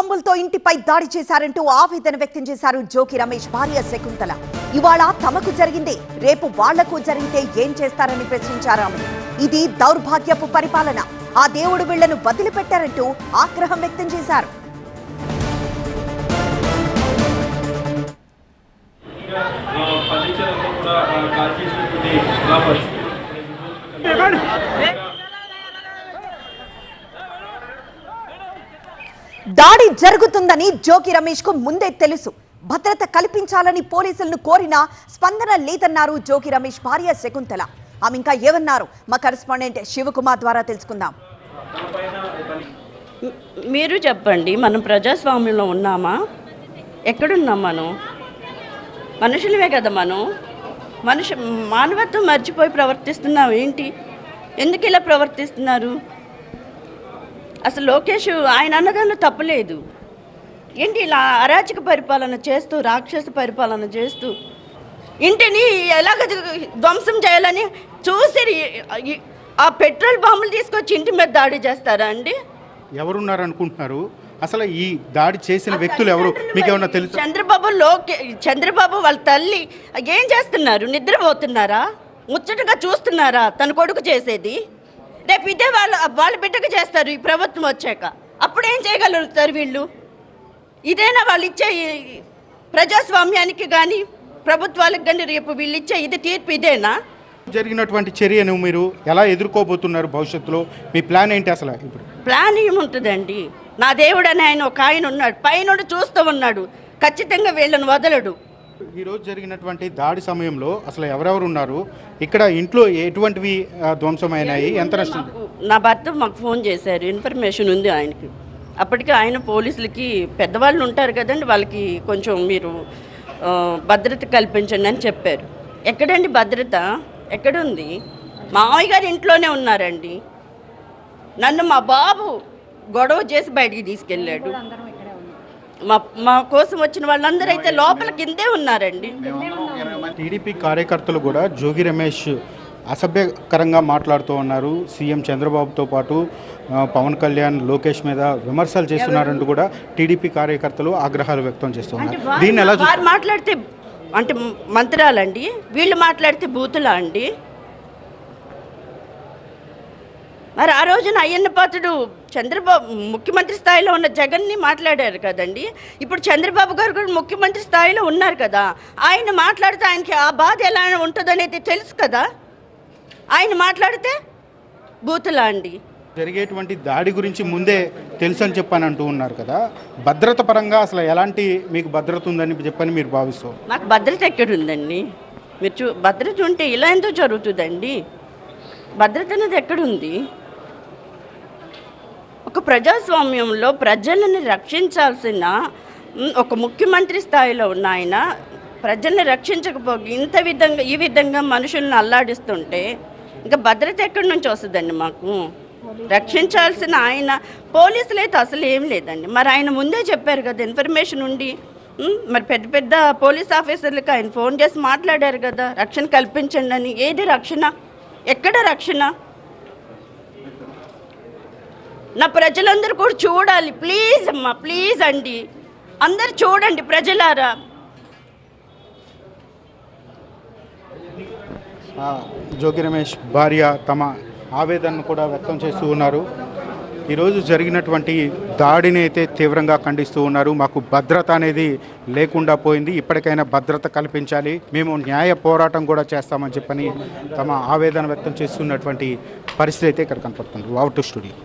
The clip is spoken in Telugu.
బాంబులతో ఇంటిపై దాడి చేశారంటూ ఆవేదన వ్యక్తం చేశారు జోకి రమేష్ భార్య శకుంతల. ఇవాళ తమకు జరిగింది, రేపు వాళ్లకు జరిగితే ఏం చేస్తారని ప్రశ్నించారు ఆమె. ఇది దౌర్భాగ్యపు పరిపాలన, ఆ దేవుడు వీళ్లను వదిలిపెట్టారంటూ ఆగ్రహం వ్యక్తం చేశారు. దాడి జరుగుతుందని జోకి రమేష్ కు ముందే తెలుసు. భద్రత కల్పించాలని పోలీసులను కోరినా స్పందన లేదన్నారు జోకి రమేష్ భార్య శకుంతల. ఆమె ఇంకా ఏమన్నారు మా కరెస్పాండెంట్ శివకుమార్ ద్వారా తెలుసుకుందాం. మీరు చెప్పండి, మనం ప్రజాస్వామ్యంలో ఉన్నామా? ఎక్కడున్నాం? మనం మనుషులమే కదా. మనం మానవత్వం మర్చిపోయి ప్రవర్తిస్తున్నాం ఏంటి? ఎందుకు ఇలా ప్రవర్తిస్తున్నారు? అసలు లోకేష్ ఆయన అన్నదానిలో తప్పలేదు ఏంటి? ఇలా అరాచక పరిపాలన చేస్తూ, రాక్షస పరిపాలన చేస్తూ ఇంటిని ఎలాగ ధ్వంసం చేయాలని చూసి ఆ పెట్రోల్ బాంబులు తీసుకొచ్చి ఇంటి మీద దాడి చేస్తారా అండి? ఎవరున్నారు అనుకుంటున్నారు? అసలు ఈ దాడి చేసిన వ్యక్తులు ఎవరు మీకు ఏమన్నా తెలుసు? చంద్రబాబు వాళ్ళ తల్లి ఏం చేస్తున్నారు? నిద్రపోతున్నారా? ముచ్చటగా చూస్తున్నారా తన కొడుకు చేసేది? రేపు ఇదే వాళ్ళ బిడ్డకు చేస్తారు ఈ ప్రభుత్వం వచ్చాక. అప్పుడు ఏం చేయగలుగుతారు వీళ్ళు? ఇదేనా వాళ్ళు ఇచ్చే ప్రజాస్వామ్యానికి కానీ ప్రభుత్వాలకు కానీ రేపు వీళ్ళు ఇచ్చే ఇది తీర్పు ఇదేనా? జరిగినటువంటి చర్యను మీరు ఎలా ఎదుర్కోబోతున్నారు భవిష్యత్తులో? మీ ప్లాన్ ఏంటి అసలు? ఇప్పుడు ప్లాన్ ఏముంటుందండి? నా దేవుడు అని ఆయన ఒక ఆయన ఉన్నాడు, పైనుండి చూస్తూ ఉన్నాడు. ఖచ్చితంగా వీళ్ళని వదలడు. ఈరోజు జరిగినటువంటి దాడి సమయంలో అసలు ఎవరెవరు ఉన్నారు ఇక్కడ? ఇంట్లో ఎటువంటివి ధ్వంసమైనాయి? ఎంత నష్టం? నా భర్త మాకు ఫోన్ చేశారు, ఇన్ఫర్మేషన్ ఉంది ఆయనకి. అప్పటికే ఆయన పోలీసులకి పెద్దవాళ్ళు ఉంటారు కదండి, వాళ్ళకి కొంచెం మీరు భద్రత కల్పించండి అని చెప్పారు. ఎక్కడండి భద్రత? ఎక్కడుంది? మామయ్య గారు ఇంట్లోనే ఉన్నారండి. నన్ను మా బాబు గొడవ చేసి బయటికి తీసుకెళ్ళాడు. మా కోసం వచ్చిన వాళ్ళందరూ అయితే లోపల కిందే ఉన్నారండి. టీడీపీ కార్యకర్తలు కూడా జోగి రమేష్ అసభ్యకరంగా మాట్లాడుతూ ఉన్నారు. సీఎం చంద్రబాబుతో పాటు పవన్ కళ్యాణ్, లోకేష్ మీద విమర్శలు చేస్తున్నారంటూ కూడా టీడీపీ కార్యకర్తలు ఆగ్రహాలు వ్యక్తం చేస్తున్నారు. దీన్ని ఎలా మాట్లాడితే అంటే మంత్రాలండి, వీళ్ళు మాట్లాడితే బూతులా అండి? మరి ఆ రోజున అయ్యన్న పాత్రుడు చంద్రబాబు ముఖ్యమంత్రి స్థాయిలో ఉన్న జగన్ని మాట్లాడారు కదండి. ఇప్పుడు చంద్రబాబు గారు కూడా ముఖ్యమంత్రి స్థాయిలో ఉన్నారు కదా. ఆయన మాట్లాడితే ఆయనకి ఆ బాధ ఎలా ఉంటుందనేది తెలుసు కదా. ఆయన మాట్లాడితే బూతులా అండి? జరిగేటువంటి దాడి గురించి ముందే తెలుసు అని చెప్పని అంటూ ఉన్నారు కదా. భద్రత పరంగా అసలు ఎలాంటి మీకు భద్రత ఉందని చెప్పని మీరు భావిస్తారు? నాకు భద్రత ఎక్కడుందండి? మీరు భద్రత ఉంటే ఇలా ఎంతో జరుగుతుందండి. భద్రత అనేది ఎక్కడుంది? ఒక ప్రజాస్వామ్యంలో ప్రజలను రక్షించాల్సిన ఒక ముఖ్యమంత్రి స్థాయిలో ఉన్న ఆయన ప్రజల్ని రక్షించకపోయి ఈ విధంగా మనుషులను అల్లాడిస్తుంటే ఇంకా భద్రత ఎక్కడి నుంచి వస్తుందండి? మాకు రక్షించాల్సిన ఆయన పోలీసులు అయితే అసలు ఏం లేదండి. మరి ఆయన ముందే చెప్పారు కదా, ఇన్ఫర్మేషన్ ఉండి. మరి పెద్ద పెద్ద పోలీస్ ఆఫీసర్లకు ఆయన ఫోన్ చేసి మాట్లాడారు కదా, రక్షణ కల్పించండి అని. ఏది రక్షణ? ఎక్కడ రక్షణ? నా ప్రజలందరూ కూడా చూడాలి. ప్లీజ్ అమ్మా, ప్లీజ్ అండి, అందరు చూడండి ప్రజలారా. జోగి రమేష్ భార్య తమ ఆవేదనను కూడా వ్యక్తం చేస్తూ ఉన్నారు. ఈరోజు జరిగినటువంటి దాడిని అయితే తీవ్రంగా ఖండిస్తూ ఉన్నారు. మాకు భద్రత అనేది లేకుండా పోయింది, ఇప్పటికైనా భద్రత కల్పించాలి, మేము న్యాయ పోరాటం కూడా చేస్తామని చెప్పని తమ ఆవేదన వ్యక్తం చేస్తున్నటువంటి పరిస్థితి అయితే ఇక్కడ కనపడుతుంది. Wow to studio.